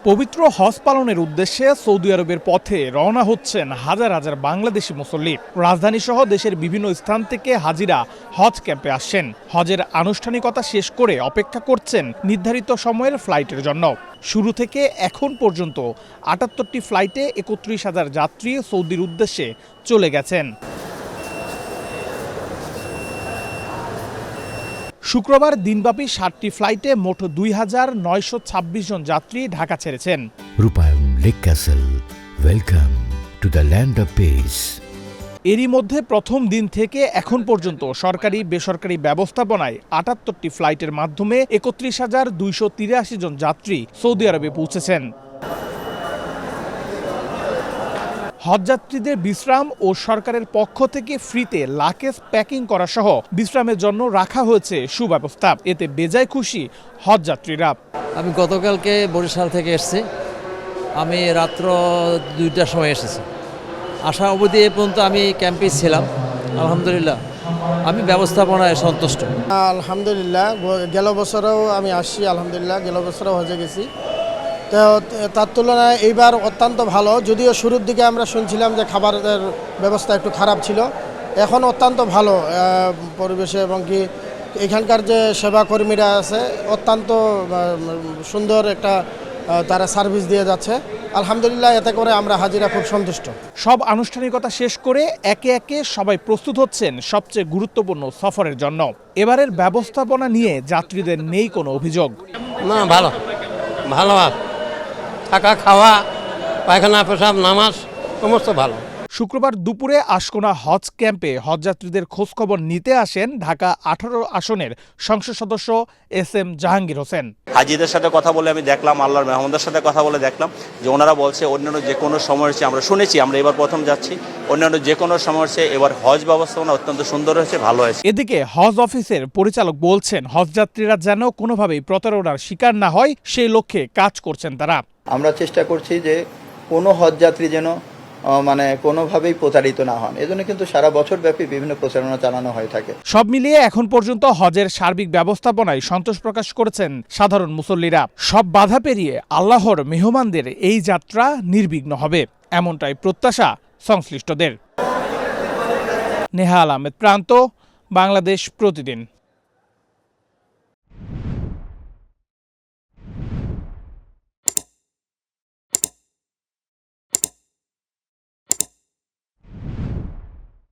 পবিত্র হজ পালনের উদ্দেশ্যে সৌদি আরবের পথে রওনা হচ্ছেন হাজার হাজার বাংলাদেশি মুসল্লি। রাজধানী সহ দেশের বিভিন্ন স্থান থেকে হাজিরা হজ ক্যাম্পে আসছেন। হজের আনুষ্ঠানিকতা শেষ করে অপেক্ষা করছেন নির্ধারিত সময়ের ফ্লাইটের জন্য। শুরু থেকে এখন পর্যন্ত ৭৮টি ফ্লাইটে ৩১,০০০ যাত্রী সৌদির উদ্দেশ্যে চলে গেছেন। শুক্রবার দিনব্যাপী ৭টি ফ্লাইটে মোট ২,৯২৬ জন যাত্রী ঢাকা ছেড়েছেন। রূপায়ণ lake castle, welcome to the land of piece. এরই মধ্যে প্রথম দিন থেকে এখন পর্যন্ত সরকারি বেসরকারি ব্যবস্থাপনায় ৭৮টি ফ্লাইটের মাধ্যমে ৩১,২৮৩ জন যাত্রী সৌদি আরবে পৌঁছেছেন। হজযাত্রীদের বিশ্রাম ও সরকারের পক্ষ থেকে ফ্রিতে লাগেজ প্যাকিং করা সহ বিশ্রামের জন্য রাখা হয়েছে সুব্যবস্থা। এতে বেজায় খুশি হজযাত্রীরা। আমি গতকালকে বরিশাল থেকে এসেছি। আমি রাত্র ২টার সময় এসেছি। আসা অবধি এ পর্যন্ত আমি ক্যাম্পে ছিলাম। আলহামদুলিল্লাহ আমি ব্যবস্থাপনায় সন্তুষ্ট। আলহামদুলিল্লাহ গেল বছরেও আমি আসছি, আলহামদুলিল্লাহ গেল বছরেও হজে গেছি। তো তার তুলনায় এইবার অত্যন্ত ভালো। যদিও শুরুর দিকে আমরা শুনছিলাম যে খাবারের ব্যবস্থা একটু খারাপ ছিল, এখন অত্যন্ত ভালো পরিবেশে, এবং কি এখানকার যে সেবা কর্মীরা আছে অত্যন্ত সুন্দর একটা তারা সার্ভিস দিয়ে যাচ্ছে। আলহামদুলিল্লাহ এতে করে আমরা হাজিরা খুব সন্তুষ্ট। সব আনুষ্ঠানিকতা শেষ করে একে একে সবাই প্রস্তুত হচ্ছেন সবচেয়ে গুরুত্বপূর্ণ সফরের জন্য। এবারের ব্যবস্থাপনা নিয়ে যাত্রীদের নেই কোনো অভিযোগ। না, ভালো ভালো থাকা, খাওয়া, পায়খানা, পেশাব, নামাজ সমস্ত ভালো। শুক্রবার দুপুরে আশকোনা হজ ক্যাম্পে হজযাত্রীদের খোঁজখবর নিতে আসেন ঢাকা ১৮ আসনের সংসদ সদস্য SM জাহাঙ্গীর হোসেন। হাজিদের সাথে কথা বলে আমি দেখলাম, আল্লাহর মেহমানদের সাথে কথা বলে দেখলাম যে ওনারা বলছে অন্যান্য যে কোনো সময় হচ্ছে, আমরা শুনেছি, আমরা এবার প্রথম যাচ্ছি, অন্যান্য যে কোনো সময় হচ্ছে এবার হজ ব্যবস্থাপনা অত্যন্ত সুন্দর হয়েছে, ভালো হয়েছে। এদিকে হজ অফিসের পরিচালক বলছেন হজযাত্রীরা যেন কোনোভাবেই প্রতারণার শিকার না হয় সেই লক্ষ্যে কাজ করছেন তারা। আমরা চেষ্টা করছি যে কোনো হজযাত্রী যেন কোনোভাবেই প্রতারিত না হন। এজন্য কিন্তু সারা বছর ব্যাপী বিভিন্ন প্রচারণা চালানো হয়ে থাকে। সব মিলিয়ে এখন পর্যন্ত হজের সার্বিক ব্যবস্থাপনায় সন্তোষ প্রকাশ করেছেন সাধারণ মুসল্লিরা। সব বাধা পেরিয়ে আল্লাহর মেহমানদের এই যাত্রা নির্বিঘ্ন হবে, এমনটাই প্রত্যাশা সংশ্লিষ্টদের। নেহাল আহমেদ প্রান্ত, বাংলাদেশ প্রতিদিন।